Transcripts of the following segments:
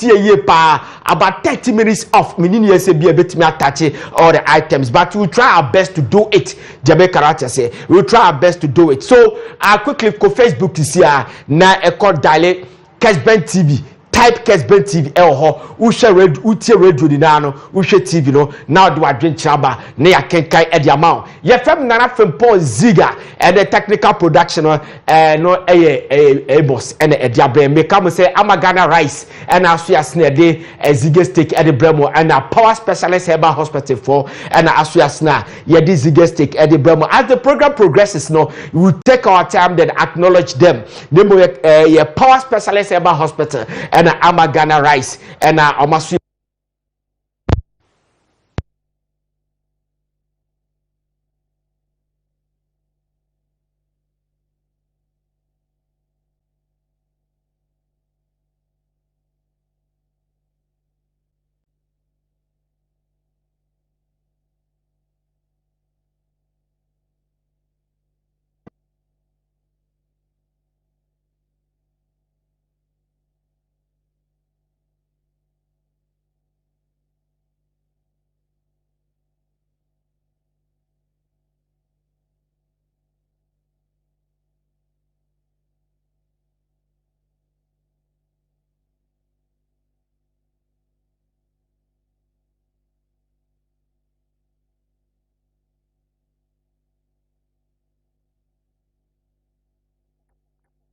ye pa about 30 minutes off meaning you say be a bit me attach all the items, but we'll try our best to do it. Jamaica Karate say we'll try our best to do it. So I quickly go Facebook to see na e call dial Kessben TV. Type Kessben TV ushe radio di na no ushe TV no now do adwen chaba na ya kenkai e dia ma ye fam nana Frimpong Ziega and the technical production no boss and e dia brand me come say Amagana rice and aso asne de Ziega steak e de bremo and a power specialist herbal hospital for and aso asna ye de Ziega steak e de bremo. As the program progresses no we take our time then acknowledge them nemo ye power specialist herbal hospital and Amagana rice and Amasu.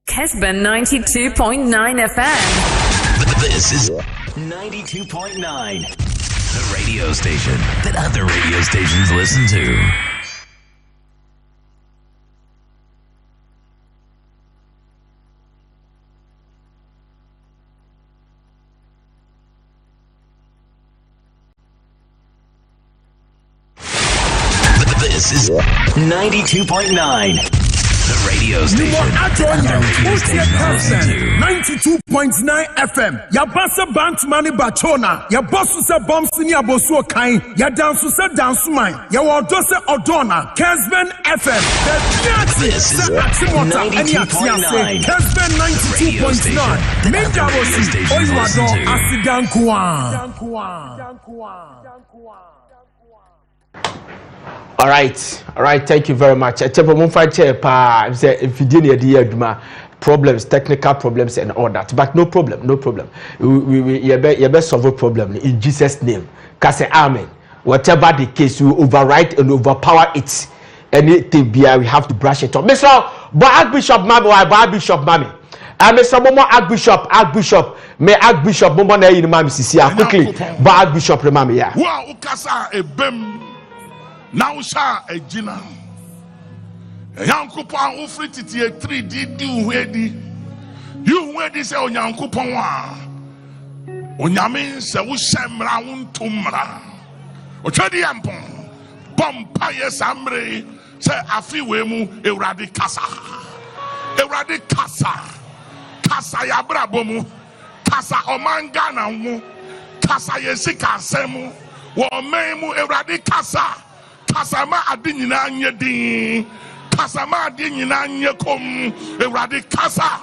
Kessben 92.9 FM. This is 92.9, the radio station that other radio stations listen to. This is 92.9. The radio station. 92.9 FM. Ya basa bant mani bachona. Ya bosu se bomsini ya bosu okain. Ya dansu se dansu mai. Ya wado se odona. Kessben FM. This is 92.9. Kessben 92.9. Menja bosi. Oiwado asidankuwa. All right, thank you very much. Problems, technical problems and all that, but no problem. We best solve a problem in Jesus' name. Cause amen. Whatever the case, we override and overpower it. Anything we have to brush it off. Mr. Archbishop Mami, Archbishop Mami. Mr. Momo Archbishop, may Archbishop Momo na yin Mami Sisia quickly. Archbishop Mami ya. Wa ukasa ebem. Now sha ejina Yankopon ofri titi e 3D di uhedi you wedi se onyankopon a onyame se wo hyemra wontumra otwadi yampon bompa yesamre se afiwe mu ewrade kasa ya brabomu kasa omanga na wo kasa yesika asemu wo memu ewrade kasa kasama adi nyina nye din kasama adi nyina nye kom ewrade kasa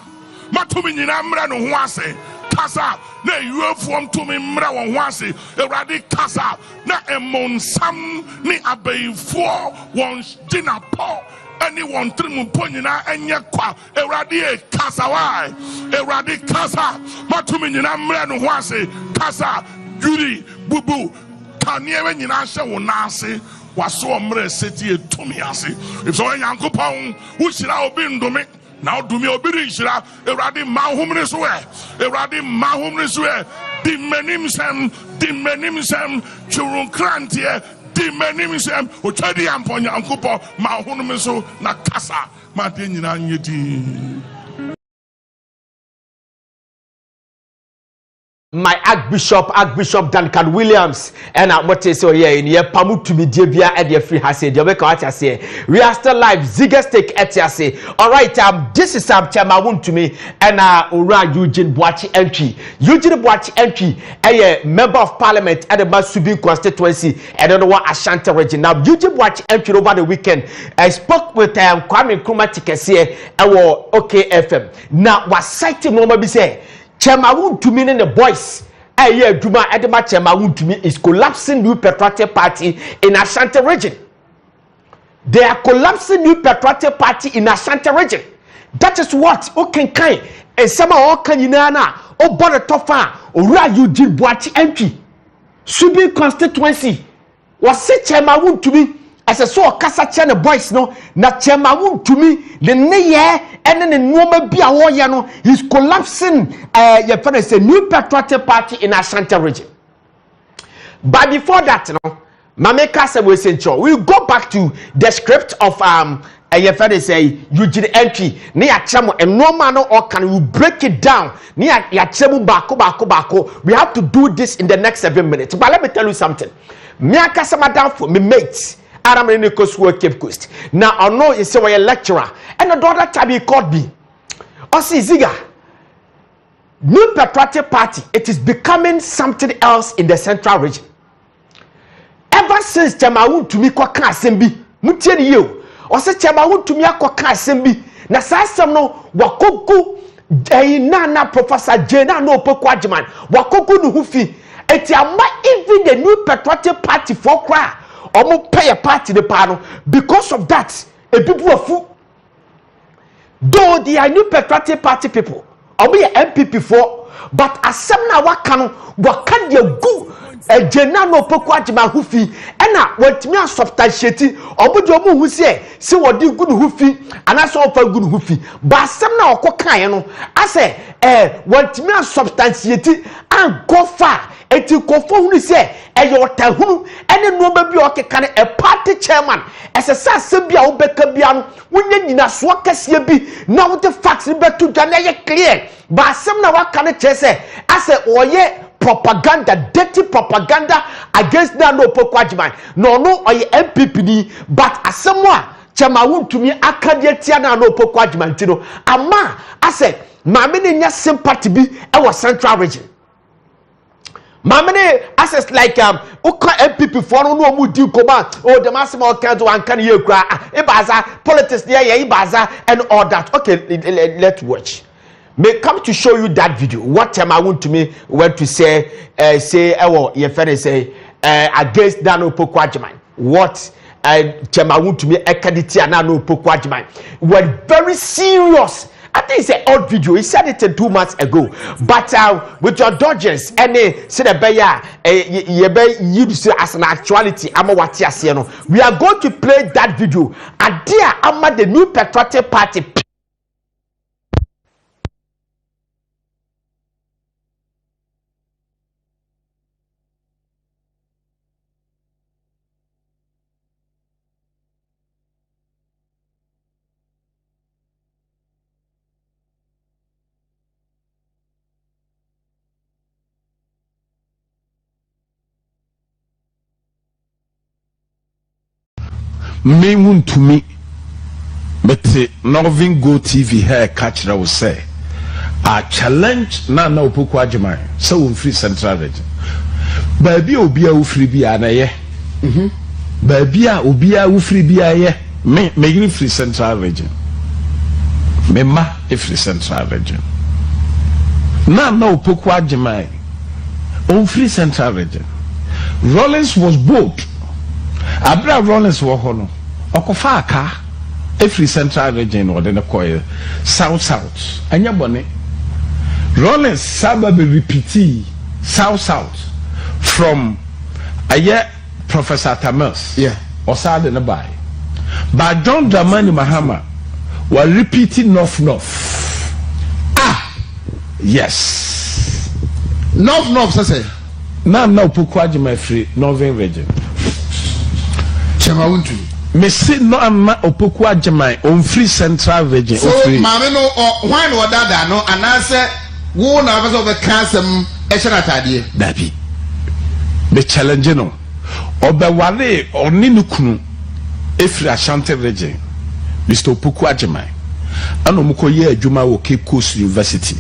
matumi nyina mra no ho ase kasa na yuefuom tumi mra wo ho ase ewrade kasa na emonsam ni abayifo won gina po ani won trimu po nyina enye kwa ewrade kasa wai ewrade kasa matumi nyina mra no ho ase kasa juri bubu kaniewe nyina hye wo na ase waso omre seti etumi ase if so yankopon wo hira obi ndome na odumi obi ri hira ewrade mahomre so di menim sem churun krantie di menim sem otwadi ampon yankopon mahonum so na kasa ma de nyina nyedi. My Archbishop Duncan Williams and what is so here in here pamu to be debia at the free has said we are still live Ziega steak etiase. All right, this is Chama to me and Ura Eugene Boachi entry a member of parliament at the Masubi constituency and another Ashanti region. Now Eugene Boachi entry over the weekend. I spoke with Kwame Nkrumah Tikese our OK FM. Now was citing Mama be say Chema won't to mean in the boys Juma Edema Chemawuntumi is collapsing New Patriotic Party in Ashanti region. They are collapsing New Patriotic Party in Ashanti region. That is what Okenkai and some of Okanina or Border Tofa or you did Boati MP. Subi constituency was said Chemawuntumi as a so Casa Channel boys no na Chemawuntumi the neye and then the normal be a warrior is collapsing your father say New Patriotic Party in Ashanti region. But before that, Mame Kasa will say, we'll go back to the script of your father say you did entry near Chamo and no man or can we break it down near Yachamu Bako. We have to do this in the next 7 minutes. But let me tell you something. Me Kasa madam for me mates. Adam in the coast work Cape Coast. Now I know it's a lecturer and the daughter time he called me. Osi Ziega. New Patriotic Party, it is becoming something else in the central region. Ever since Chemawuntumi kwa ka asembi, mutieni yo. Ose Chemawuntumi kwa asembi. Na sasem no wakoku na Professor Jena no Opoku Agyeman. Wakoku no hufi. Eti ama even the New Patriotic Party for cry. Omo pay a party the panel. Because of that, a people are fool. Though they are New Patriotic Party people, I'll be an MPP for, but as some now what can you go a general Opoku Agyeman hufi and now what me a substantiate obojomu who say what do good hufi and I saw for good hufi but some now I say what me a substantiate and go far and to go for who say your tahunu and no baby okay can a party chairman as a sasabia obekabian when you na swakasia bi now the facts better to clear but some now what can say I say oh yeah propaganda, dirty propaganda against that no Opoku Agyeman. No, or MPP ni, but as someone Chemawuntumi akadia na no Opoku Agyeman tino. Ama, I said, mamene nya sympathy bi our central region. Mamene access like Oka MPP for no mu di koma. Oh, the maximum council and can you cry? Ibaza politics there, Ibaza and all that. Okay, let's watch. May come to show you that video. What Chemawuntumi went to say your friend say against that no Opoku Agyeman. What Chemawuntumi ekaditi na no Opoku Agyeman was very serious. I think it's an old video. He said it 2 months ago. But with your dodgers, any said a use as an actuality. We are going to play that video. And there, I'm the New Patriotic Party. Me want to me, but Northern Go TV hair catcher will say, I challenge na Opoku Agyeman so free central region. Baby obia u free bia na ye. Baby obia u free bia ye. Me free central region. Me ma free central region. Na Opoku Agyeman on free central region. Rollins was bold. Abra Rollins wo ho no okofa aka every central region or the coil south anya bone Rollins saba be repeat south from Professor Tamils osade na buy but John Dramani Mahama were repeating north yes north say now Opoku Agyeman free northern region. Me say no ama Opoku Agyeman on free central region. So mama no why no dada no anase wo na person be kansem e hye natade dabi me challenge no obeware oni nukunu efri Ashanti region Mr. Opoku Agyeman ana omko ye adwuma wo Cape Coast University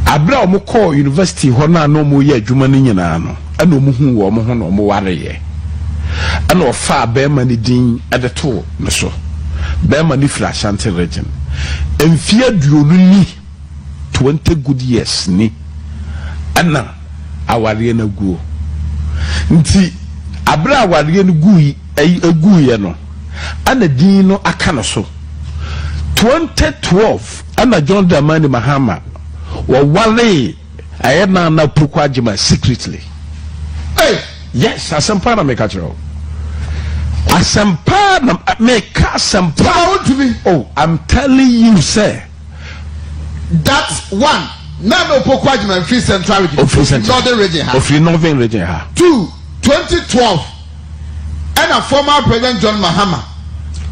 abra omko university ho na no mo ye adwuma no nyina no ana omuhu wo mo ho no mo ware ye and or far bear money din at the tour, so bear money flash Ashanti region. And fear du 20 good years ni ana aware na guo nti abra aware no guye no ana din no aka no so 2012 ana John Dramani Mahama ware ayena na Pukwajima secretly. Hey, yes, asempa na make atro. Asempa na make asempa to me. Oh, I'm telling you, sir. That's one. None of Pukwajima Free Central Region. Of Northern Region. Of Northern Region. 2, 2012. And a former President John Mahama.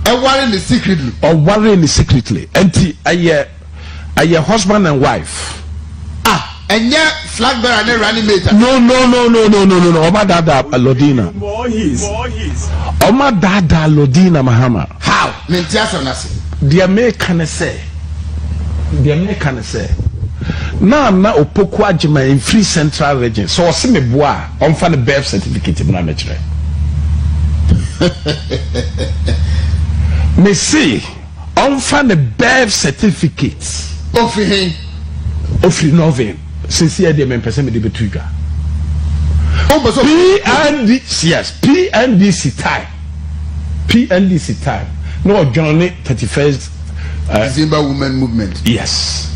And warring the secretly. Or warring the secretly. And a husband and wife. And yet flag bearer and reanimator. No. Oma Dada Lodina. Oma Dada Lodina Mahama. How? Mentiasa nasi. The American say. Na Opokwajima in Free Central Region. So see me boa on fan the birth certificate in Namechre. Me see on fan the birth certificate. Of Northern. Since here they person me the trigger. PNDC time. No Johnny 31st December Women Movement. Yes.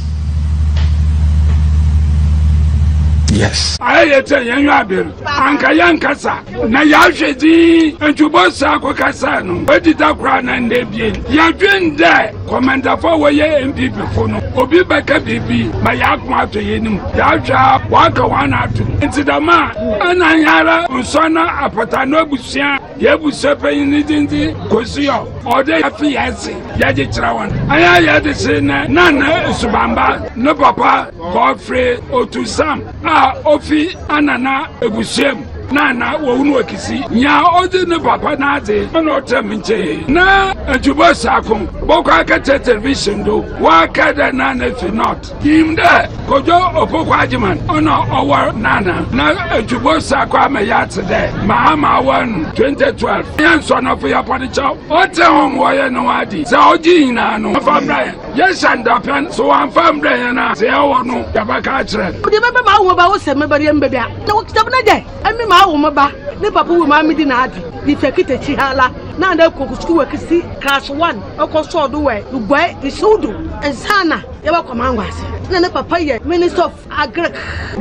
I tell you, Anka Yankasa, Nayashedi, and Chubosa Kokasano, where did that crown and they be? Yadrin there, Commander for and people for no, Obibaka Bibi, my Yakma to Yenum, Yaja, Waka Wanatu, into the man, and Ayara, Usana, Apatano Busia, Yabu Sepa in the Kosio, or they have fiancé, Yajitrawan. I had the same Nana Subamba, no Papa, Godfrey, or to some. Ofi anana ebusem nana wo unu akisi nya ode ne papa na ade na oteminche na ajubo sakon boko aka television do wa kada na na fi not him there kojo Opokwajima ono owa nana na ajubo sakon amaya today Mahama one 2012 yan so no for your party chow ote hom wo ye no adi se oji na no famra yes and apan so am famra na se wo no yabaka kire de baba ma wo ba wo se me bari embe bia na wo kitab na je emi ma wo me ba ne papa wo ma mi di na adi di fekite chi hala na nda ko school kisi class 1 okoso do we ugbai isudu ensana ye ba kwama ngwase na ne papa ye minister of agric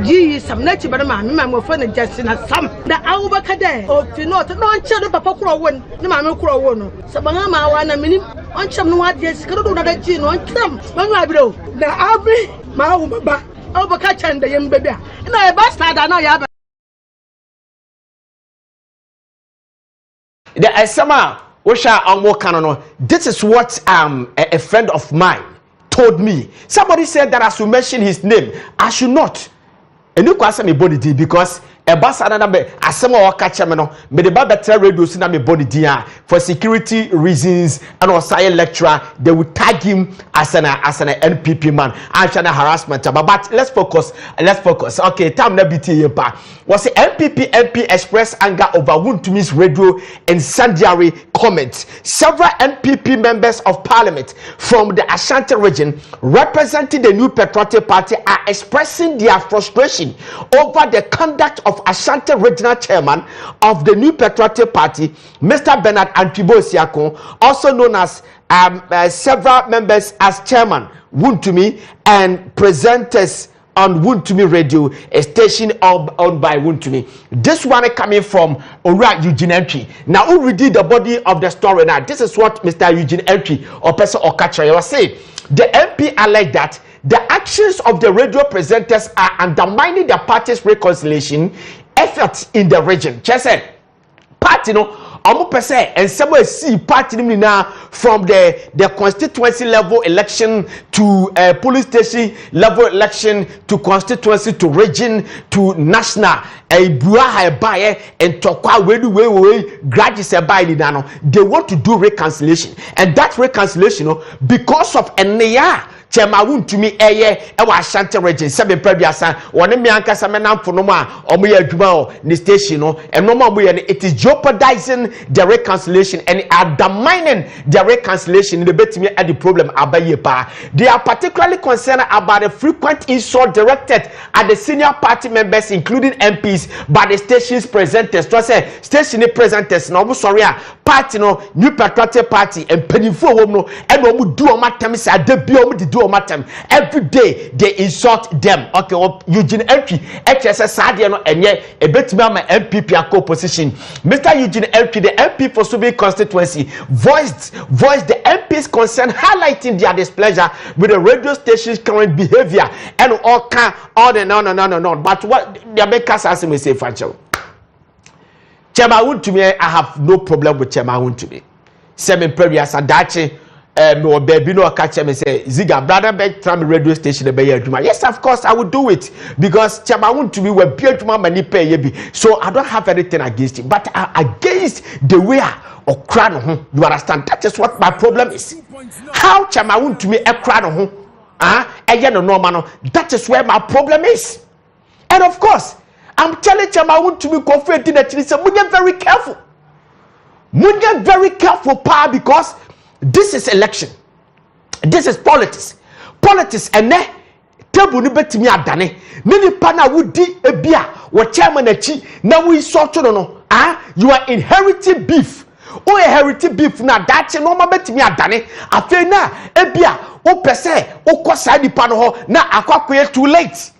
ji sam na chi bada ma me ma mo fa na jasi na sam da awu ba kade o fi not no nche do papa kuro won ne ma me kuro won no se banga ma wa na minim onchem no wa de sikaro do na da ji no onchem banga abiro da abi ma wo ba o ba ka chanda yem bebe na e bastard na ya the Esama Osha Omo Kanono. This is what a friend of mine told me. Somebody said that I should mention his name. I should not. And you can say me body D because a bus another asema or catch me no me the better radio na me body D for security reasons and also a lecturer they would tag him as an NPP man and harassment but let's focus okay time na BT pa was the NPP MP express anger over Wuntumi's radio incendiary comments. Several NPP members of parliament from the Ashanti region representing the New Patriotic Party are expressing their frustration over the conduct of Ashanti regional chairman of the New Patriotic Party, Mr. Bernard Antwibo-Siakon, also known as several members as chairman Wuntumi and presenters on Wuntumi Radio, a station owned by Wuntumi. This one coming from Ora Eugene Entry. Now, who read the body of the story now? This is what Mr. Eugene Entry or Person Okacha was saying. The MP alleged that the actions of the radio presenters are undermining the party's reconciliation efforts in the region. Just said, party no. And someone see party now from the constituency level election to police station level election to constituency to region to national. A buaha buyer and tokwa way graduates by the they want to do reconciliation, and that reconciliation because of a chema wuntumi eye wa Ashanti region se be prabiasa woni me ankasa me namfo no ma omo ye adwuma o ni station no eno ma mo ye no it is jeopardizing the reconciliation and undermining the reconciliation in the betimi at the problem abaye pa. They are particularly concerned about the frequent insult directed at the senior party members including MPs by the station's presenters. To say station presenters no sorry party no New Patriotic Party and penifo wom no and omo do o matem say adabi omo di do o matem every day they insult them. Okay, Eugene MP HSS sade no enye ebetimi ama MPP akọ position. Mr. Eugene MP, the MP for Subi constituency, voiced the MP's concern, highlighting their displeasure with the radio station's current behavior and all the no. But what the makers as me say, Fancho. Chema to me, I have no problem with Chema to me. Seven previous Adachi. No baby no catch me say Ziga brother back from radio station the Bay. Yes, of course I would do it because Chama to me were built many pay be. So I don't have anything against it, but against the way or crown. You understand? That is what my problem is. How Chama to me a crown again no man. That is where my problem is. And of course, I'm telling Chama to me confident that it's very careful. Munga very careful, pa, because this is election. This is politics. Politics and table ni betimi adane. Nini pana wudi ebia wo chairman achi na we sort no. You are inheriting beef. O inheriting beef na dachi no ma betimi adane. Afi na ebia o pese o kosa di pa no ho na akwakoye too late.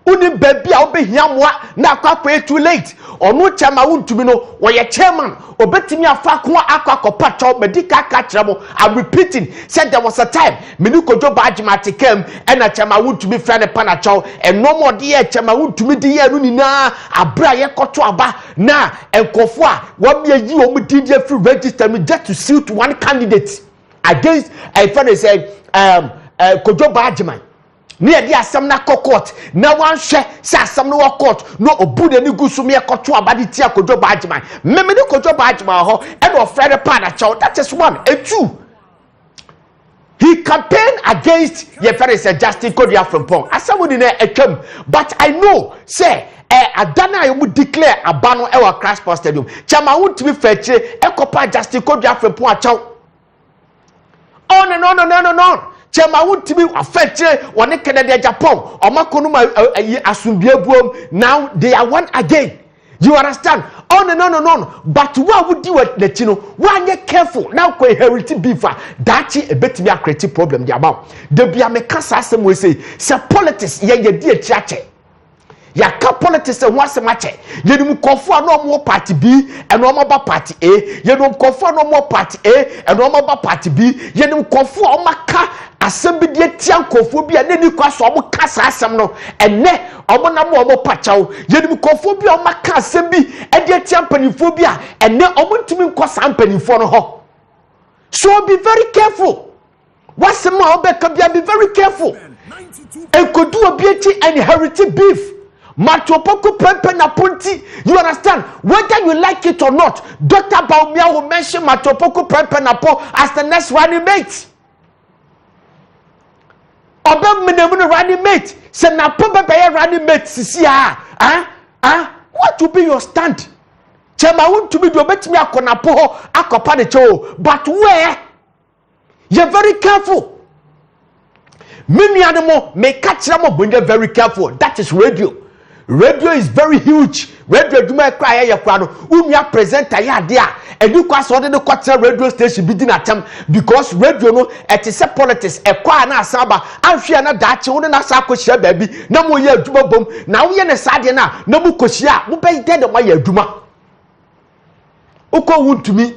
Uni baby a obehia moa na akwakoye too late. Onu chama wuntumi no wo ye chairman obetimi afa ko akwakopa cho medical kachiramo. I'm repeating, said there was a time menu kojo bajimati kem ena chama wuntumi friend pana cho and no more dear chama wuntumi de ye ni na abra ye koto aba na enkofo a wo be yi o mudidi free register me just to suit one candidate against a friend say kojo bajimati near the asam na court na wan hwe say asam no court no obude ni gusu me ekoto abadi tia kojo bajman meme ni kojo bajman ho and of Fred Pana Chow. That is one. And two, he campaigned against your friend say Justin Kodia Frimpong asam wodi na etwam, but I know say adana you would declare a ban e wa crash post stadium chama won to be fetche ekopa Justin Kodia Frimpong achow no Chema would to be affected when they can Japan or Makonuma Asumbiabuom. Now they are one again. You understand? Oh no. But what would you at the Chino? Why get careful? Now quite heritage beefer. That's a bit me a creative problem. The amount the Biamekasa some will say politics, yeah, dear chache. Ya ka politics and once a match. You don't confer no more party B and no more party A. You don't confer no more party A and no more party B. You don't confer maka assembly tian kophobia and then you cross omo kasa asem no and ne omo na mo pachaw. You don't confer bi maka assembly and the tian paniphobia and ne omo ntimi nkosa mpanifo no ho. So be very careful. What's the more be very careful. And could do a beauty and heritage beef. Matopoko Pepe na Ponti, you understand? Whether you like it or not, Dr. Baumia will mention Matopoko Pepe na Po as the next running mate. Obe Minemuna running mate, say na Pepe running mate, Sisia. What will be your stand? Chema want to be do bet me akona po akopa de cho, but where? You're very careful. Many animal may catch them up when you're very careful. That is radio. Radio is very huge. Radio do my cry ya kwano. Umia presenter ya there. And you kwase ode the quarter radio station be din atem because radio no it is a politics e kwa na asaba anhwe na dache won na sa akohia baabi na mo ye aduma bom na wo ye ne sade na mo kohia mo be dead mo ye aduma uko wuntumi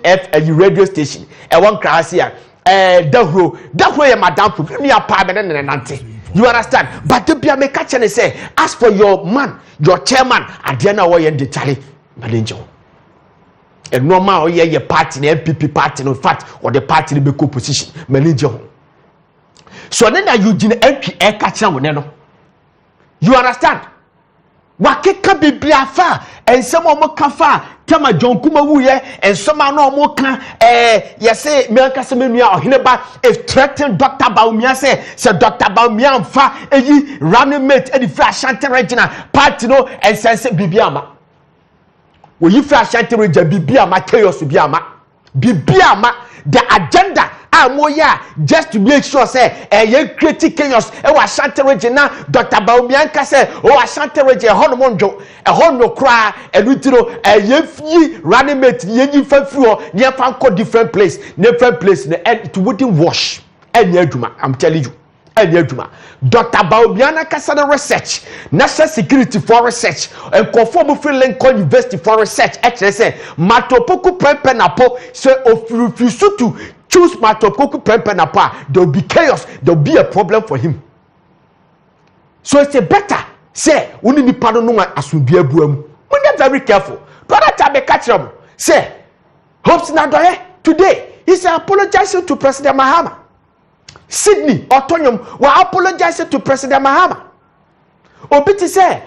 radio station e won krase ya dahro ye madam me apa be ne nante. You understand? But the be make catch and say, as for your man, your chairman, Adiana Way and the Charlie Malinjo. And normal your party, the MPP party, in fact, or the party in the position, Malinjo. So then you didn't MP catch them. You understand? Wakeka be far and some of Makafa Tama John Kuma wuye and some are no more can yes say me anka se menua oheneba if threaten Dr. Baumia say Dr. Baumia fa eyi running mate e di fra Ashanti regional party no and sense bibiama wo yi fra Ashanti region bibiama chaos bibiama the agenda amoya just to make sure say ye create chaos e wa Ashanti region na Dr. Baumia nka say o Ashanti region ho no monjo e ho no kra e lutiro ye fi running mate ye nyi fa fi ho ye fa ko different place it wouldn't wash any aduma. I'm telling you any aduma. Dr. Baumia na kasa the research national security for research and conform free Lincoln University for research actually say matopoku prepenapo so if you refuse to choose matopoku prepenapo there will be chaos, there will be a problem for him. So it's a better say we need pardon no asubia buam. We need very careful. Brother Tabe catch them. Say hopes na doye today he's apologizing to President Mahama. Sydney Otonium were apologizing to President Mahama. Obiti say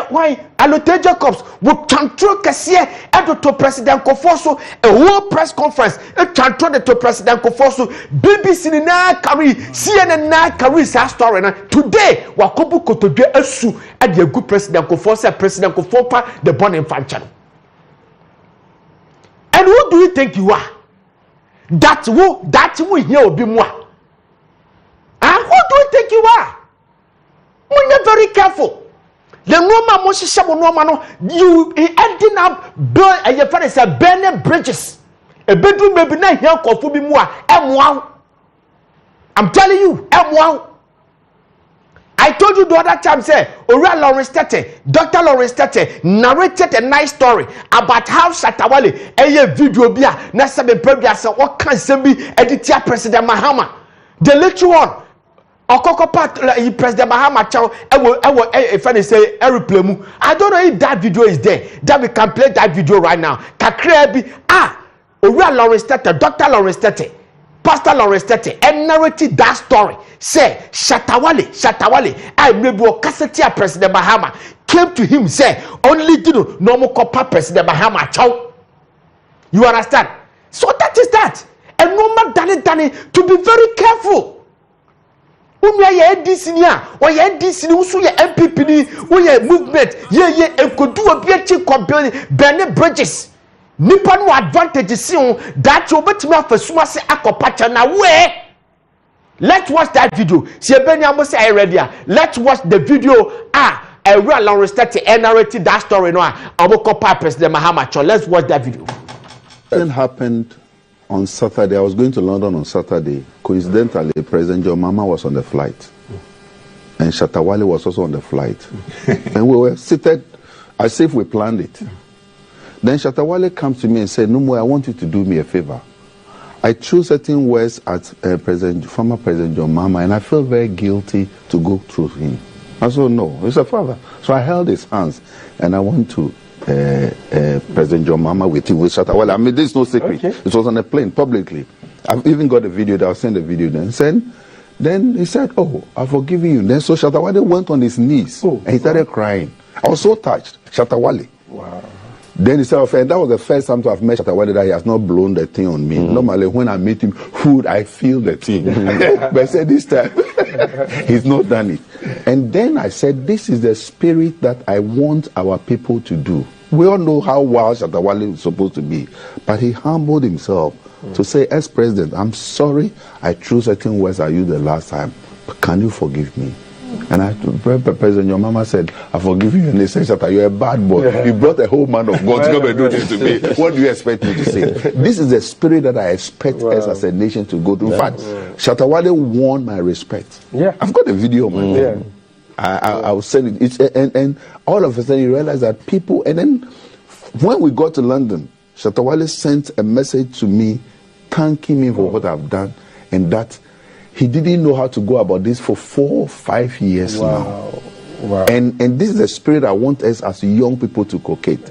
why Alote Jacobs would control Cassia and to President Kofoso a whole press conference control to President Kofoso BBC na carry CNN na carry sa story na today wakobu kotodwe asu at the good President Kofoso President Kofopa the born infantile. And who do you think you are? That who here will be more. And who do you think you are? When you're very careful. The Roma Moshishamono, you ending up burn and your friend said burning bridges. A bedroom may be not here for Fubimua, M1. I'm telling you, M1. I told you the other time, say, Ora Lawrence Tete, Dr. Lawrence Tete narrated a nice story about how Shatawale, a video bia, Nasabe Prebia, what can be editor President Mahama. The little one. Okoko part President Mahama Chow if I say aeroplane. I don't know if that video is there. That we can play that video right now. Kakrebi Ora Lawrence Tete, Dr. Lawrence Tete, Pastor Lawrence Tete, and narrated that story. Say Shatawale, I maybe Kassetia President Mahama came to him say only normal copper President Mahama Chow. You understand? So that is that. And normal Danny to be very careful. Unya ye DC nia or ye DC usu ye MPP ni ye movement ye enkodu obi echi company Bene Bridges nipa no advantage si on that you betimi afasuma se akopacha na we. Let's watch that video. Si ebeni amo say ready. Let's watch the video. I real Lawrence Tete narrated that story no amokopa President Mahama. Let's watch that video. It happened on Saturday. I was going to London on Saturday. Coincidentally, President John Mahama was on the flight. And Shatawale was also on the flight. And we were seated as if we planned it. Then Shatawale comes to me and said, "No, I want you to do me a favor. I chose certain words at former President John Mahama, and I felt very guilty to go through him." I said, "No, he's a father." So I held his hands, and I went to President John Mahama with him, with Shatawale. I mean, this is no secret. Okay. It was on a plane, publicly. I've even got a video that I'll send the video then. Then he said, "Oh, I've forgiven you." Then so Shatawale went on his knees and he started crying. I was so touched. Shatawale. Wow. Then he said, and that was the first time to have met Shatawale that he has not blown the thing on me. Normally, when I meet him, I feel the thing. But I said this time, he's not done it. And then I said, this is the spirit that I want our people to do. We all know how wild Shatawale is supposed to be. But he humbled himself to say, as president, I'm sorry I chose certain words I used the last time. But can you forgive me? And President Your Mama said, "I forgive you." And they said, "Shatta, you're a bad boy. You brought a whole man of God to come and do this to me. What do you expect me to say?" This is the spirit that I expect us as a nation to go through. In fact, Shatawale won my respect. Yeah, I've got a video on my phone. I will send it. And all of a sudden you realize that people. And then when we got to London, Shatawale sent a message to me, thanking me for what I've done, and that he didn't know how to go about this for 4 or 5 years now. Wow. And this is the spirit I want us as young people to cultivate.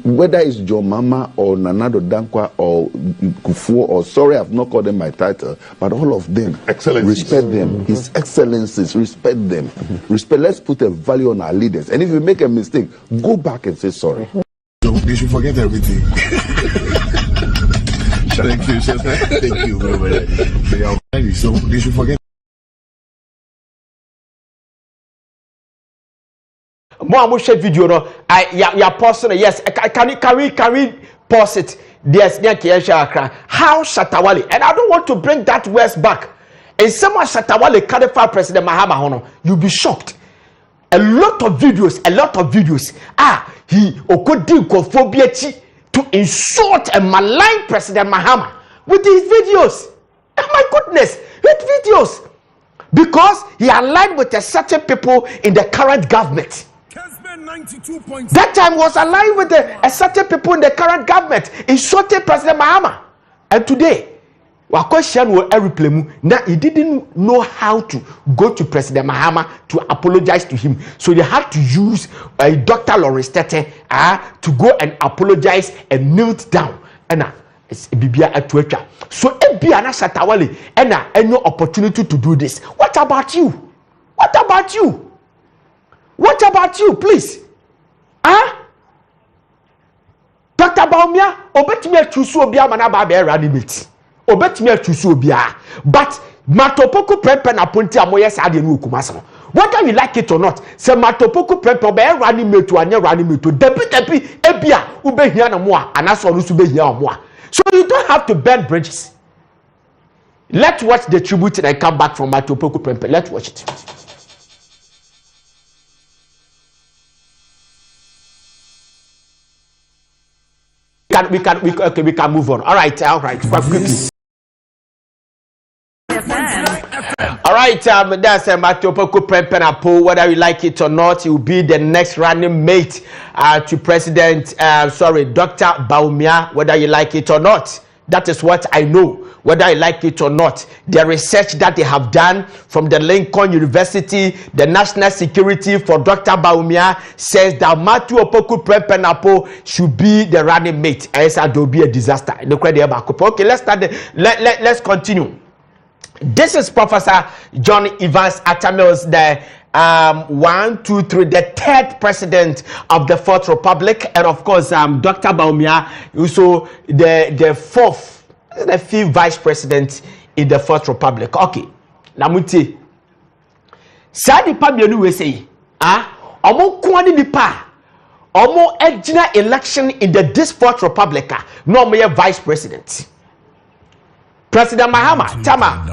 Whether it's John Mama or Nanado Dankwa or Kufuor, or sorry, I've not called them my title, but all of them, respect them. His excellencies, respect them. Respect. Let's put a value on our leaders. And if you make a mistake, go back and say sorry. they should forget everything. Thank you, sir. Thank you very much. So they should forget. More share video no. I pause it. Yes, can we pause it? Yes, how Shatawale, and I don't want to bring that West back. And someone Shatawale Kadifa President Mahama Hono, you'll be shocked. A lot of videos. He okodi kofobiachi to insult and malign President Mahama with these videos. Oh my goodness, with videos. Because he aligned with a certain people in the current government. That time was aligned with a certain people in the current government, insulted President Mahama. And today, our question will replay. Now he didn't know how to go to President Mahama to apologize to him, so they had to use Dr. Lawrence Tete to go and apologize and kneel down. And it's Bibia Atwecha. So Ebiana Shatawale and any opportunity to do this. What about you? What about you? What about you, please? Dr. Baumia, obetime chusu obia manaba be reanimate. Obetime chusu obia. But Matopoko Prempe na ponti amoye sa de no kumasa. Whether you like it or not, say Matopoko Prempe be reanimate to anya reanimate to depi ebia ubehia na mo a anaso no su behia o mo a. So you don't have to burn bridges. Let's watch the tribute and I come back from Matopoko Prempe. Let's watch it. We can move on. All right. Quickly. All right, that's Matopoko Prempenapo. Whether you like it or not, he will be the next running mate to President. Dr. Baumia. Whether you like it or not, that is what I know. Whether I like it or not, the research that they have done from the Lincoln University, the National Security for Dr. Baumia says that Matopoko Prempenapo should be the running mate. Else there will be a disaster. Okay, let's start. Let's continue. This is Professor John Evans Atamils, the the third president of the Fourth Republic, and of course Dr. Baumia, also the fifth vice president in the Fourth Republic. Okay, Namuti. Sadi Pabianu we say, omo kwani nipa, omo ejina election in this Fourth Republic, no more vice president. President Mahama, Tama,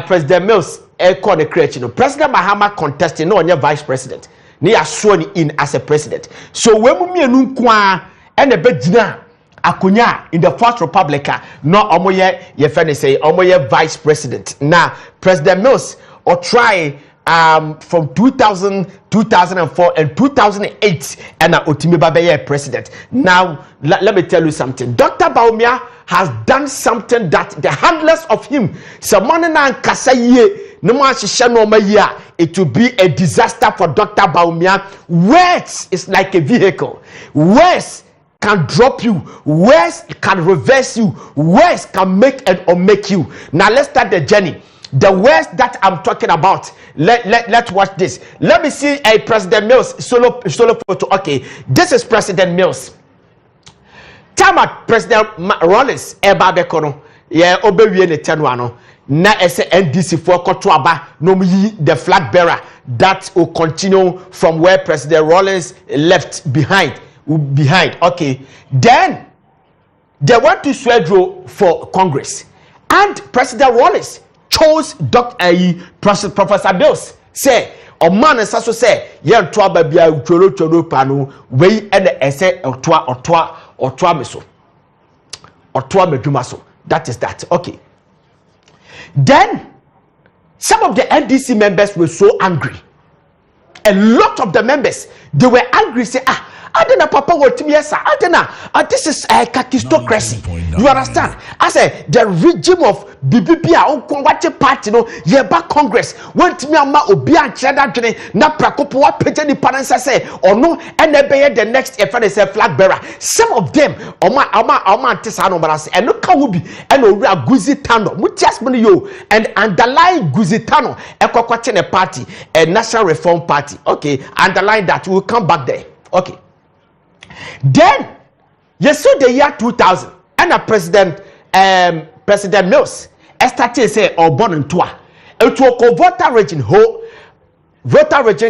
President Mills, the creation. President Mahama contesting no one vice president. They are sworn in as a president. So when we are and the bedina akunya in the Fourth Republic, no omoye ye friend say omoye vice president. Now President Mills or try from 2000, 2004 and 2008 and Otimi Babeye president. Now let me tell you something. Dr. Baumia has done something that the handlers of him, it will be a disaster for Dr. Baumia. Words is like a vehicle. Words can drop you. Words can reverse you. Words can make and unmake you. Now let's start the journey. The words that I'm talking about, let's watch this. Let me see a President Mills solo photo. Okay, this is President Mills. Tama President Rollins Ebabekono. Yeah, obewie ne tenuano. Na ese NDC for Kotuaba no the flag bearer that will continue from where President Rollins left behind. Okay, then they went to Swedro for Congress, and President Rollins chose Professor Bills. Say, a man is also say, Yan Twaba Bia Cholo Pano, way and essay or Twameso or Twamedumaso. That is that. Okay. Then some of the NDC members were so angry. A lot of the members, they were angry, say, Adena Papa will tell me, yes, Adena, this is a kakistocracy. You understand? I say the regime of BBPA, Uncle Party, no, Yeba Congress, went me ama Obia Cheda, na Prakopo, what Peter the parents say, or no, and they bear the next FNS flag bearer. Some of them, Oma Tesano Baras, and look how be, and Ora Guzitano, Mutias yo, and underline Guzitano, a Coquatine party, a National Reform Party. Okay, underline that, we'll come back there. Okay. Then, you saw the year 2000, and a President Mills started say or born in Tua. It will go voter region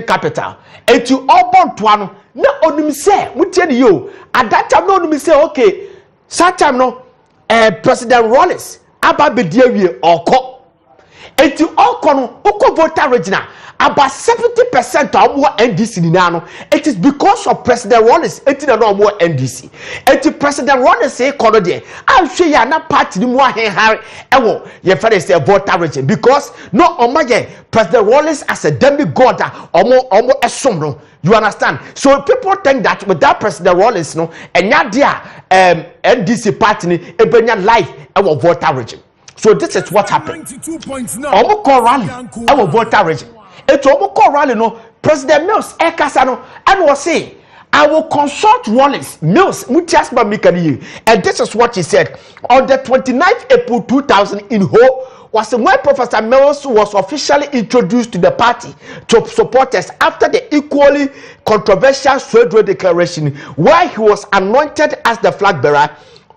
capital. And to all born Tuano, no on say, we tell you, at that time, no me say, okay, such time no, President Rollins, about Bedia or Co. And to all voter region. About 70% of more NDC now. It is because of President Rollins. It is no more NDC. And to President Rollins say, "Colonel, I'm sure you are not part of the more Harry. Ewo, your father say voter region because no, President Rollins as a demigod or more a sumno. You understand? So people think that without President Rollins, no, and not there, NDC party, a life our voter region. So this is what happened. Omo call rally our voter region. It's almost called rally no President Mills Ekasano and was saying I will consult Rollins Mills and this is what he said on the 29th April 2000 in Ho was when Professor Mills was officially introduced to the party to supporters after the equally controversial Swedro declaration where he was anointed as the flag bearer.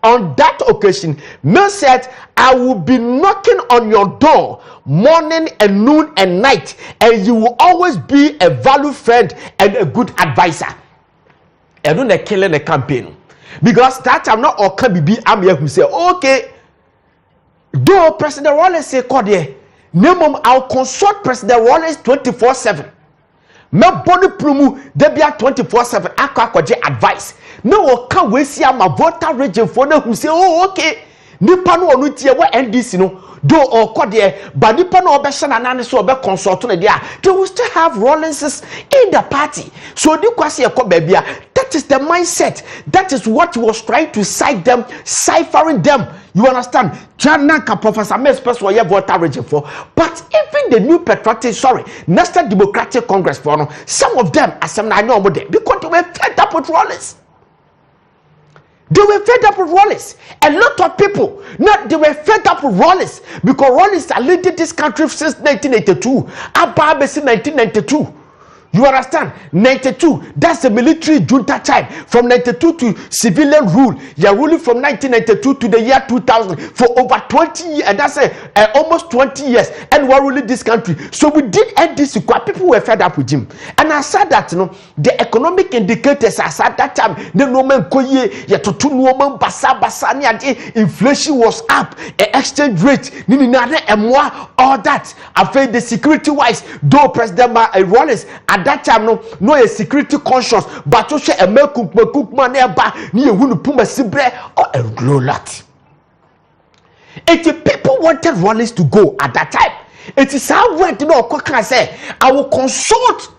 On that occasion, Mills said, I will be knocking on your door morning and noon and night, and you will always be a valued friend and a good advisor. And then they're killing the campaign. Because that time not all can be I'm here who say, okay, though President Rollins say, I'll consult President Rollins 24/7. Me body promo debia 24/7 akwaje advice no can we see my voter region for na who say oh okay nipa no onu tie we NDC no do or there but nipa no obesha na nane so obe consult na there they will still have Rollinses in the party so the kwase e ko babia that is the mindset that is what he was trying to cite them ciphering them you understand Janaka Professor Mills person we voter region for but even the new patriotic National Democratic Congress for no some of them as some I know about them because they were fed up with Rollins. They were fed up with Rollins. A lot of people, they were fed up with Rollins because Rollins are leading this country since 1982. Abba since 1992. You understand? 92, that's the military junta time. From 92 to civilian rule. You're ruling from 1992 to the year 2000 for over 20 years. And that's almost 20 years. And we're ruling this country. So we did end this because people were fed up with him. And I said that, the economic indicators, I said that time, the Roman koye, inflation was up, exchange rate, all that. I feel the security wise, though President Rollins, at that time no a security conscious but to share a cook man nearby near who puma sibre or a lot. If people wanted Rollins to go at that time, it is how went can say I will consult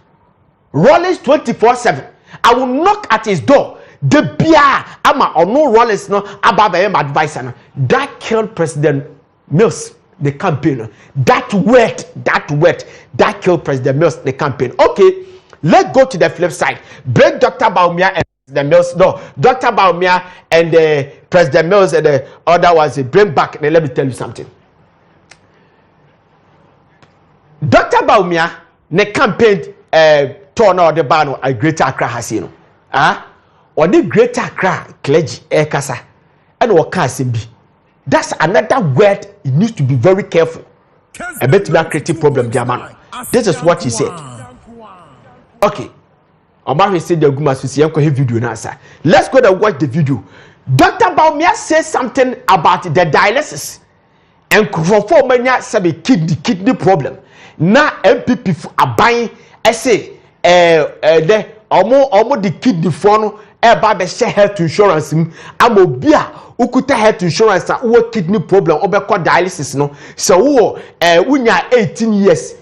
Rollins 24/7. I will knock at his door. The beer ama or no Rollins no about him advisor that killed President Mills. The campaign that killed President Mills the campaign. Okay, let's go to the flip side. Break Dr. Baumia and President Mills. No, Dr. Baumia and President Mills and the other was bring back. Now let me tell you something. Dr. Baumia the campaign torn out the ban a Greater Accra Hasino. Or the Greater Accra clergy kasa and what can be. That's another word you need to be very careful. I bet me creative problem, dear man. This is what he said. Okay. Omar said the Gumas see video now, sir. Let's go and watch the video. Dr. Baumia says something about the dialysis and for many say kidney problem. Now MPP are buying say almost the kidney phone eba share health insurance amobia ukuta health insurance wo kidney problem obekọ dialysis no so wo unya 18 years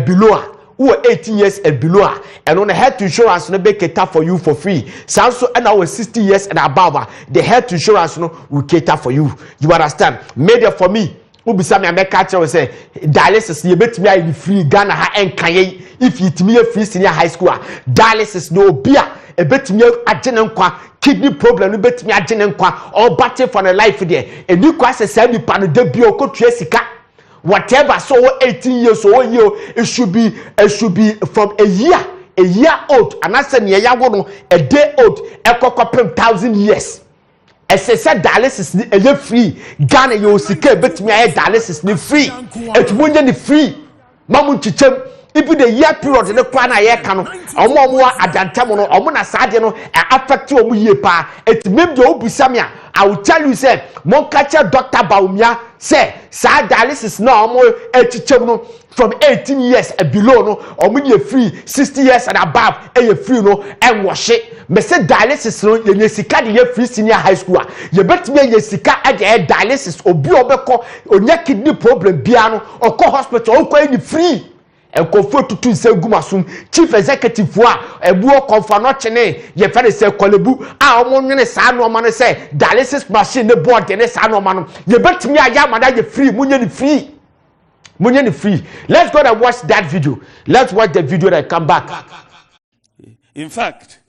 below wo 18 years and below and on the health insurance no be cater for you for free so and our 60 years and above the health insurance no will cater for you. You understand? Media for me ubisa me ameka che we say dialysis ye betimi ayi free Ghana ha enkan if yitimi free senior high school dialysis no bia e betimi agene nkwa kidney problem no betimi agene nkwa or battle for the life there e ni kwa se say nipa no da bia okotua sika whatever so 18 years or year it should be from a year a year old and I said near yawono a day old a copper 1,000 years. As I said, dialysis is free. Ghana, you see, but me, dialysis is free. It's wouldn't free. Mamu chichem. If the year period in the Kwana year cano, or Adantamono, or Mona Sadiano, affect you year pa. It's maybe the Obusamia. I will tell you, say, mon catcher Dr. Baumia, say, sad dialysis no more from 18 years and below, no, or when you're free, 60 years and above, and you're free, no, and wash it. Me say dialysis no ye sika de ye free senior high school ye betime ye sika e de dialysis obi obeko onya kidney problem bia no okọ hospital okọ any free ekofo tutu nsegumasum chief executive wa ebuo konfa no chene ye fere se kolebu a omo nwene sa no ma no say dialysis machine ne board ne sa no ma no ye betime aya mada ye free munye ni free. Let's go and watch that video. Let's watch the video and come back. In fact,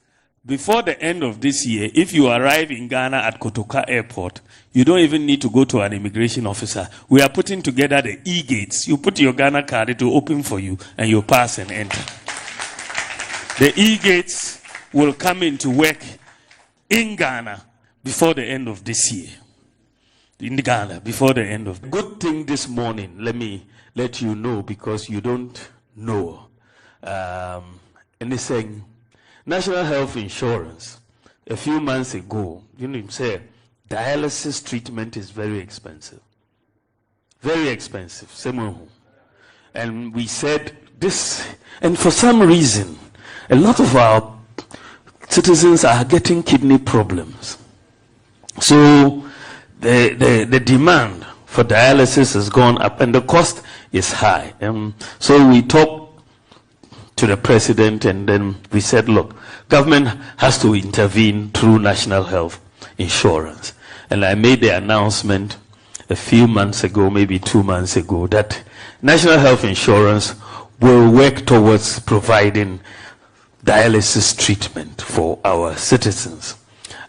before the end of this year, if you arrive in Ghana at Kotoka Airport, you don't even need to go to an immigration officer. We are putting together the e-gates. You put your Ghana card, it will open for you, and you pass and enter. The e-gates will come into work in Ghana before the end of this year. In Ghana, before the end of... Good thing this morning, let me let you know, because you don't know. And they're saying, National Health Insurance, a few months ago, said dialysis treatment is very expensive. Very expensive. And we said this, and for some reason, a lot of our citizens are getting kidney problems. So the demand for dialysis has gone up and the cost is high. So we talked to the president, and then we said, look, government has to intervene through National Health Insurance. And I made the announcement a few months ago, maybe 2 months ago, that National Health Insurance will work towards providing dialysis treatment for our citizens.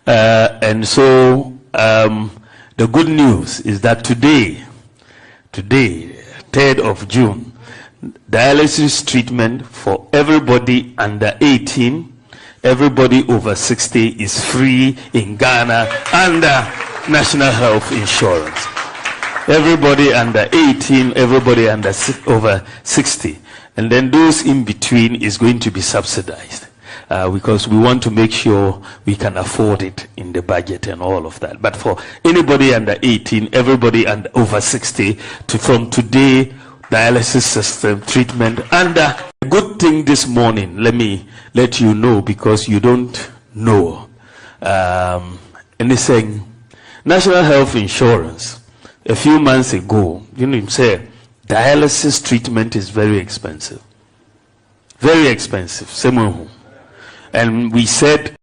And so the good news is that today, 3rd of June, dialysis treatment for everybody under 18, everybody over 60 is free in Ghana under National Health Insurance. Everybody under 18, everybody over 60. And then those in between is going to be subsidized. Because we want to make sure we can afford it in the budget and all of that. But for anybody under 18, everybody under over 60, from today, dialysis system treatment under. A good thing this morning, let me let you know, because you don't know. And they're saying, National Health Insurance, a few months ago, said dialysis treatment is very expensive. Very expensive. And we said,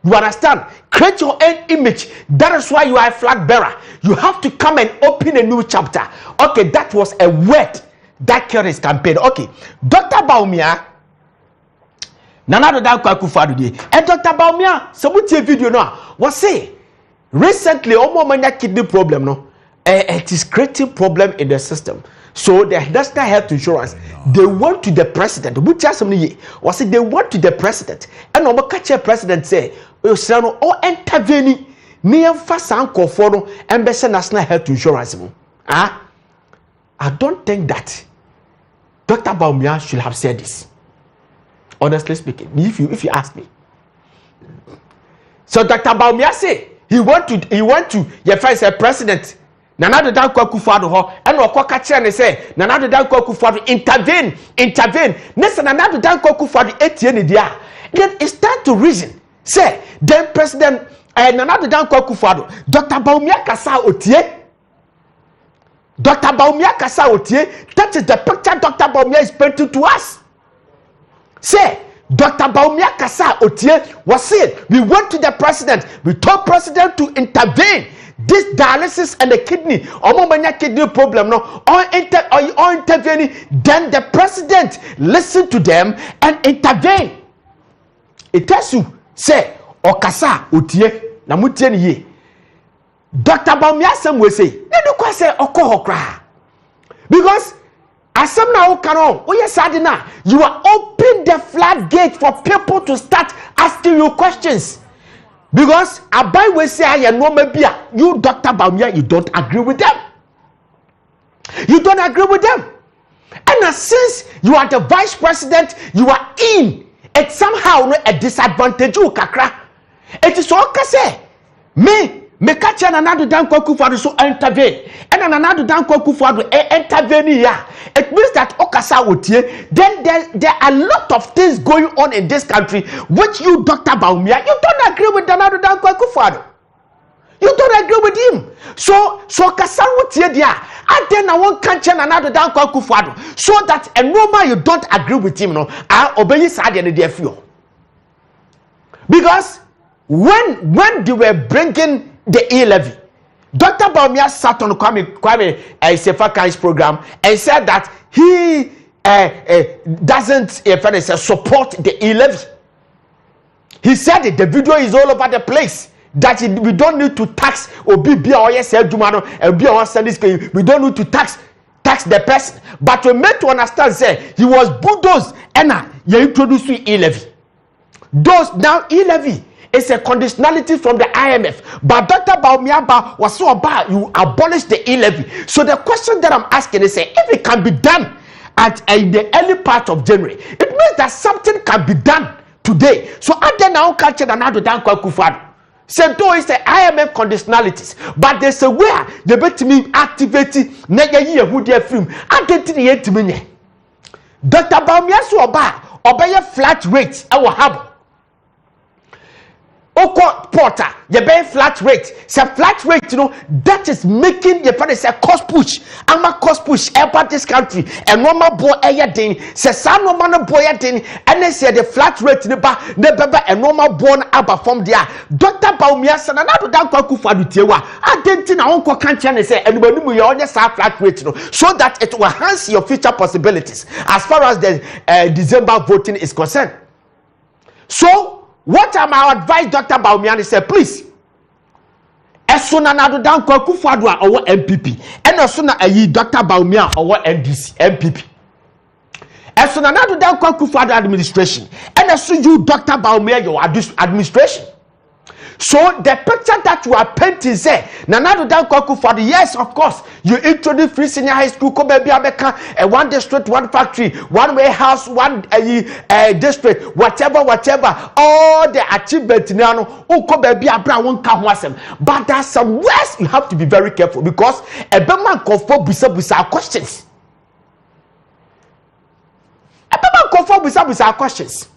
you understand? Create your own image. That is why you are a flag bearer. You have to come and open a new chapter. Okay, that was a word that killed his campaign. Okay, Dr. Baumia. Nana da Akufo-Addo dey. And Dr. Baumia, some video no was say recently omo manya kidney problem no. It is creating problem in the system. So the National Health Insurance, they went to the president. Which are some was say they went to the president. And omo catch president say, "O intervene me emfa sanko for no embassy National Health Insurance mo." I don't think that Dr. Baumia should have said this. Honestly speaking, if you ask me. So Dr. Baumia say he went to your first president. Nana da Akufo-Addo ho and okoka kire ne say Nana da Akufo-Addo intervene. Nessa Nana da Akufo-Addo etie ne dia. Then it start to reason. Say then president Nana da Akufo-Addo Dr. Baumia kasa otie. Dr. Baumia kasa otie. That is the picture Dr. Baumia is painting to us. Say Dr. Baumia Kasa Otie was saying, we went to the president, we told president to intervene. This dialysis and the kidney, or kidney problem, no, or intervening. Then the president listened to them and intervene. It tells you, say, Okasa Otie, Namutian ye. Dr. Baumia some will say, they say Okohokra. Because as some now canon, oh yes, Adina, you are open the floodgate for people to start asking you questions. Because Abai will say, I am no maybe you, Dr. Baumia, you don't agree with them. You don't agree with them. And since you are the vice president, you are in. It's somehow a disadvantage. It is all say me catch another down Kokufa so intervene, and another down Kokufa intervene here. It means that Okasa Otie, then there are a lot of things going on in this country which you, Dr. Baumia, you don't agree with another down Kokufa. You don't agree with him. So Okasa Otie there, and then I won't catch another down Kokufa so that a normal you don't agree with him. No, I obey his side and the few. Because when they were bringing the E-levy, Dr. Baumia sat on Kwame Sefakai's program and said that he doesn't support the E-levy. He said it, the video is all over the place, that we don't need to tax or we don't need to tax the person. But we made to understand, say, he was bulldozed and you introduced E-levy. Those now E-levy is a conditionality from the IMF. But Dr. Baumia was so about you abolish the E-levy. So the question that I'm asking is, if it can be done in the early part of January, it means that something can be done today. So I then now catch it another down Kufad. So though it's the IMF conditionalities, but there's a way they bet me activate nega year who their film. I didn't yet to me. Dr. Baumia so about obey flat rates our hub. Oko porter, you pay flat rate. Say flat rate, you know, that is making your father say cost push. I'm a cost push about this country. And normal boy ayadin, say some normal boy ayadin, and they say the flat rate never and normal born abba from there. Dr. Baumia said another down for Tewa. I didn't think I won't can't say anybody will only say flat rate, you know, so that it will enhance your future possibilities as far as the December voting is concerned. So what am I advise Dr. Baumia say, please? Esuna nadu down Kufuadua or MPP, and Esuna ayi Dr. Baumia or NDC MPP. Esuna nadu down Kufuadua administration, and Esu you Dr. Baumia your administration. So the picture that you are painting say, Nanadu down Kufuadua, yes, of course, you introduce free senior high school, and one district, one factory, one warehouse, one district, whatever, all the achievement now, but there's some ways you have to be very careful because a man conform bisa questions. A man conform bisa questions.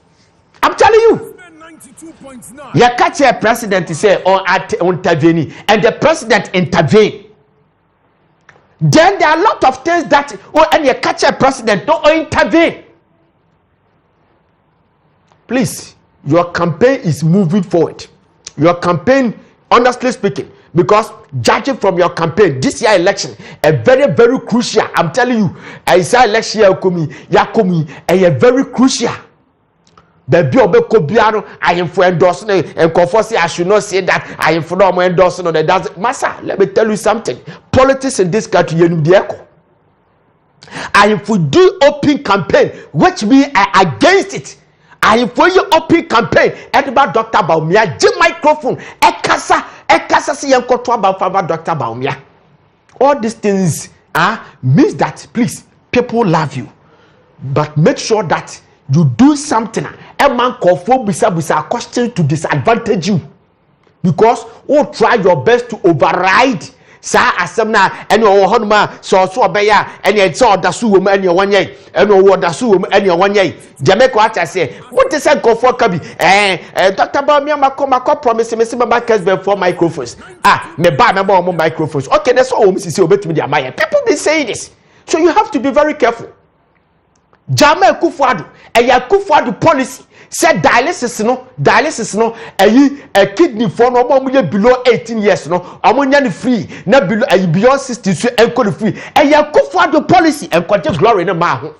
I'm telling you. You catch a president to say or intervene, and the president intervene. Then there are a lot of things that and you catch a president to intervene. Please, your campaign is moving forward. Your campaign, honestly speaking, because judging from your campaign, this year election, a very, very crucial. I'm telling you, I say election yakomi, a very crucial. The Biobecobiano, I am for endorsing and Conforce. I should not say that I am for no endorsing on the doesn't. Massa, let me tell you something. Politics in this country, I am for do open campaign, which means I against it. I am for your open campaign. About Dr. Baumia, Jim microphone, Ekasa, see and control about Dr. Baumia. All these things means that please, people love you, but make sure that you do something. A man conform bisa question to disadvantage you, because try your best to override. Sa asemna ene o honma so obeya ene e so dasu wo ene wonye ene o dasu wo ene wonye jameko acha say what is say conform kabi Dr. Baumia mako promise me baba Kessben for microphones me ba me ba microphones. Okay, that's all we see obetimi dia maye. People be saying this, so you have to be very careful. Jama Kufuadu, a Kufuadu policy. said dialysis no a kidney for no more below 18 years no amonya free na below beyond 60 so enko free ya Akufo-Addo policy enko glory na ma ho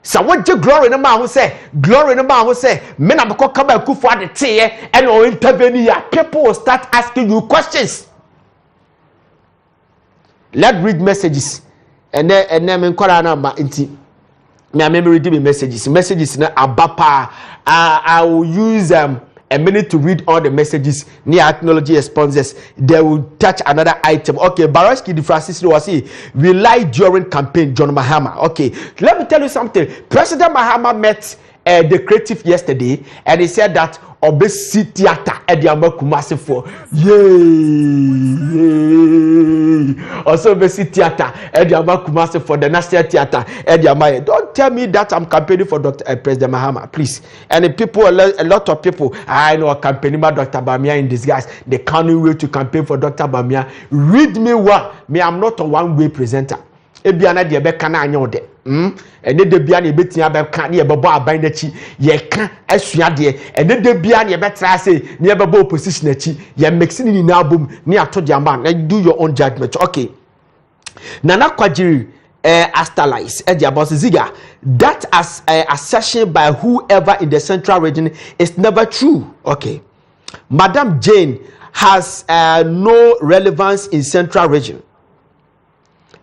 sa wonje glory na ma ho say glory na ma ho say me na beko kaba Akufo-Addo teye and o intervene here people will start asking you questions. Let's read messages and then me kwara na ma nti me memory give me messages na abapa. I will use a minute to read all the messages near acknowledge responses. They will touch another item. Okay, Baraski the Francis was here. We lied during campaign John Mahama. Okay, let me tell you something. President Mahama met the creative yesterday and he said that obesi theater ediama Kumasi for also obesi theater ediama Kumasi for the national theater ediama. Don't tell me that I'm campaigning for President Mahama, please. And the people, a lot of people, I know, are campaigning for Dr. Bamia in disguise. They can't wait to campaign for Dr. Bamia. Read me well. Me, I'm not a one-way presenter. Ebiana de beka na anya ode ene de bia na ebetia beka na yebebo aban nachi ye ka asua de ene de bia na yebetra say na yebebo opposition nachi ye mixing ni na album na ato de man na do your own judgment. Okay, Nana Kwajiri Astalize Boss Ziega, that as assertion by whoever in the central region is never true. Okay, Madam Jane has no relevance in central region.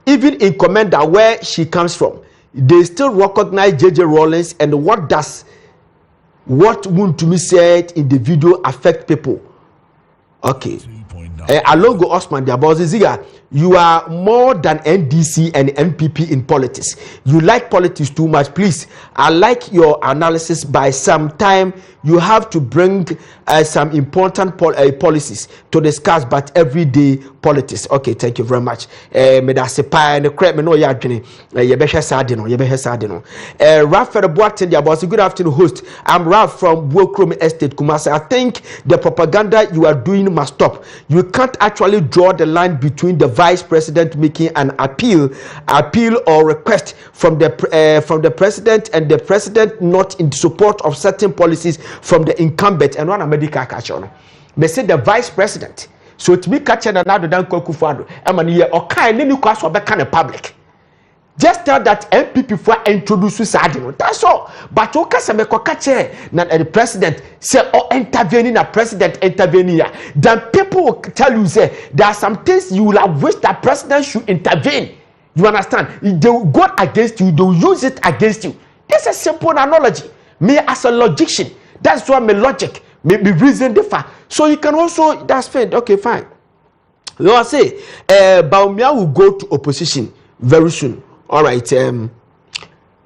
Even in Commander, where she comes from, they still recognize JJ Rawlings. And what Wontumi said in the video affect people? Okay. Alongo Osman, the Boss Ziega, you are more than NDC and NPP in politics. You like politics too much. Please, I like your analysis. By some time, you have to bring some important policies to discuss, but everyday politics. Okay, thank you very much. Me da sepa ne kre me no ya adwene. Ye behwe saade no. Ralph Boatin, the Boss. Good afternoon, host. I'm Ralph from Buokrom Estate, Kumasi. I think the propaganda you are doing must stop. You can't actually draw the line between the vice president making an appeal or request from the president and the president not in support of certain policies from the incumbent and one America catch on. They say the vice president. So to me catching another than Akufo-Addo. Okay, and then you cross over kind of public. Just tell that MPP for introduce Sadino. That's all. But okay, some catch the president say or intervening a president intervening. Then people will tell you say there are some things you will have wished that president should intervene. You understand? They will go against you, they will use it against you. This is a simple analogy. Me as a logician, that's why my logic may be reason differ. So you can also that's fair. Okay, fine. You will say Baumia will go to opposition very soon. All right.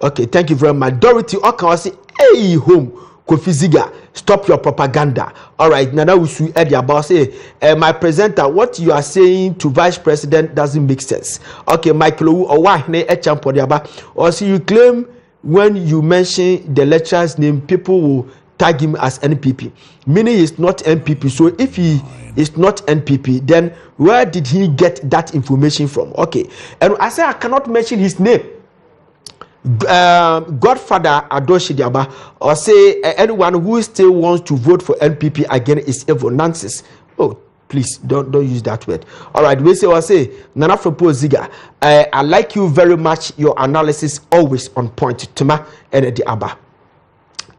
Okay. Thank you very much. Dorothy Okan say, "Hey, home, Kofi Ziega, stop your propaganda." All right. Nana Usu Eddie about say, "My presenter, what you are saying to vice president doesn't make sense." Okay, Michael or Wahne Echampo Diaba. Or see you claim when you mention the lecturer's name, people will tag him as NPP. Meaning he's not NPP. So if he is not NPP, then where did he get that information from? Okay. And I say I cannot mention his name. Godfather Adoshi Diaba or say anyone who still wants to vote for NPP again is evil nonsense. Oh, please don't use that word. All right, we say Nana Frimpong Ziega. I like you very much. Your analysis always on point. Tuma and the Abba.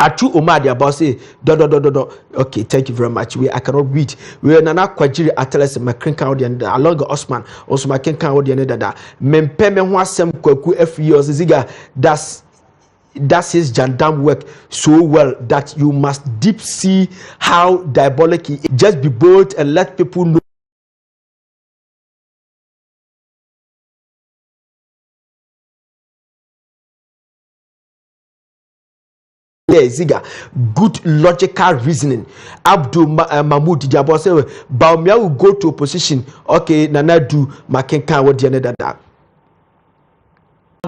Atu Omar the about say do. Okay, thank you very much. I cannot read. We are Nana Kwajiri Ateles Makrinka and along Osman also Makinka Odian Dada. Mempeme Wasem Kwaku every year Ziega. That's his jandam work so well that you must deep see how diabolic he is. Just be bold and let people know. Ziega, good logical reasoning. Abdul Mahmoud Jabo say Baumia will go to opposition. Okay, Nana do Makenka what the other.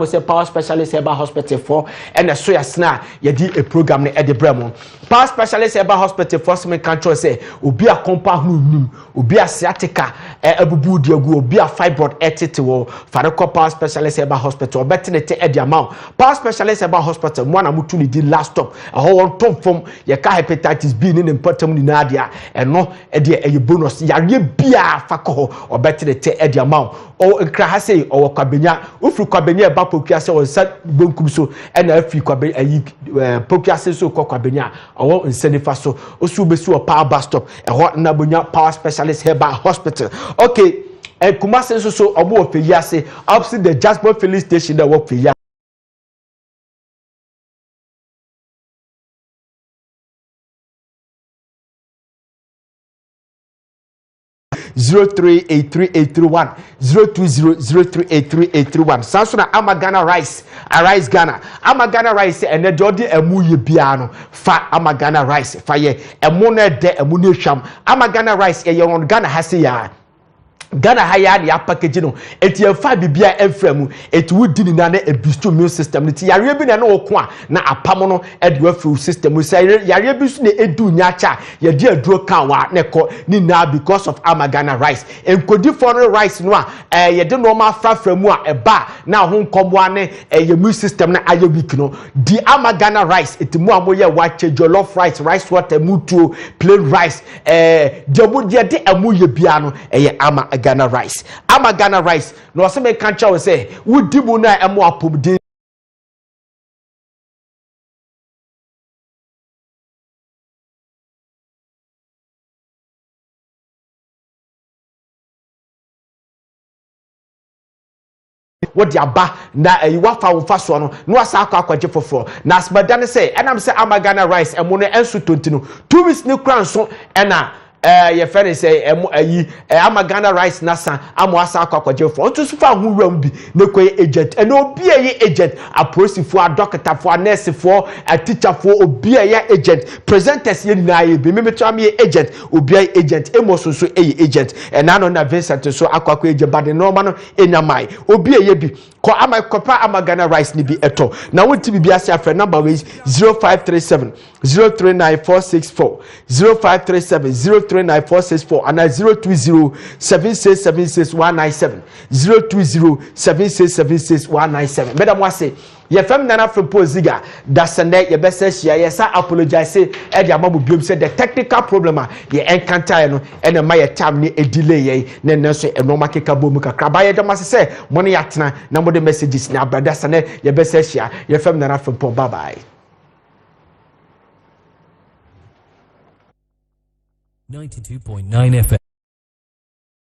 we say power specialist herbal hospital for and so yasna yedi a program ne ede bremo power specialist herbal hospital for some control say obi a compound nim obi a sciatica abubu diagu obi a fibroid etete wo fareko power specialist herbal hospital betinete ede amount power specialist herbal hospital mo na mutu ni di last stop a ho won tom fom ye ka hepatitis B ni important ni na dia eno ede eye bonus yare bia fakọ obetinete ede amount o nkra ha say o kwabenya ufru kwabenya eba pokiase o sa bonkum so ena afi kwabenya ayi pokiase so kwabenya o nsenifa so osu besu o power bus stop eho na bonya power specialist herbal hospital okay Kumase so obo ofeyase opposite the Jasper filling station that work for ya 038381 020038381 Sansuna Amagana rice rice Ghana Amagana rice and the Jodi Emuye Biano fa Amagana rice fa ye emune de emune sham Amagana rice e yon Ghana hasiya Ghana haya ni package no eti enfa bibia enfremu eti wudi ni na e boost immune system ni ti yare bi na no ko na apam no e do afu system so yare bi su na edu nyacha ye di aduro kan wa na ko ni na because of Amagana rice enkodi foreign rice no a ye de normal frafremu a e ba na ho nkombo ane ye immune system na aye weak no di Amagana rice eti mu amoye wache jollof rice rice water mutuo plain rice jabu de amoye bia no ye Amagana rice Amagana rice no se me kan cha we say wudi mu na emo apomdin what ya ba na wafa wonfa so no no asa akwaje foforo na asbada ne say enam say Amagana rice emo no enso tonti no 2 weeks ni kran so ena ye fere say Amagana rice nasa amo asa akwaje fo onto so fa hu wram bi ne koy agent eno obi eye agent aprosifo doctor fo nurse fo teacher fo obi eye agent presenters ye na ye bi me to am ye agent obi eye agent emoso so eye agent na no na Vincent so akwakwa age bad no ma no enyamai obi eye bi ko amakopa Amagana rice ni bi eto na wonti bi ase afre number is 0537 039464 0537 039464 and 02076766197 02076766197 madam wase ye fam nana Frimpong Ziega da sende ye bese hia ye sa apologize e dia mamu biom say the technical problem ye encounter no ene ma ye time ni e delay ye ne nso e no makeka bomu kakra ba ye dem ase say mo ne yatena na mo de messages na brother sende ye bese hia ye fam nana Frimpong bye bye 92.9 FM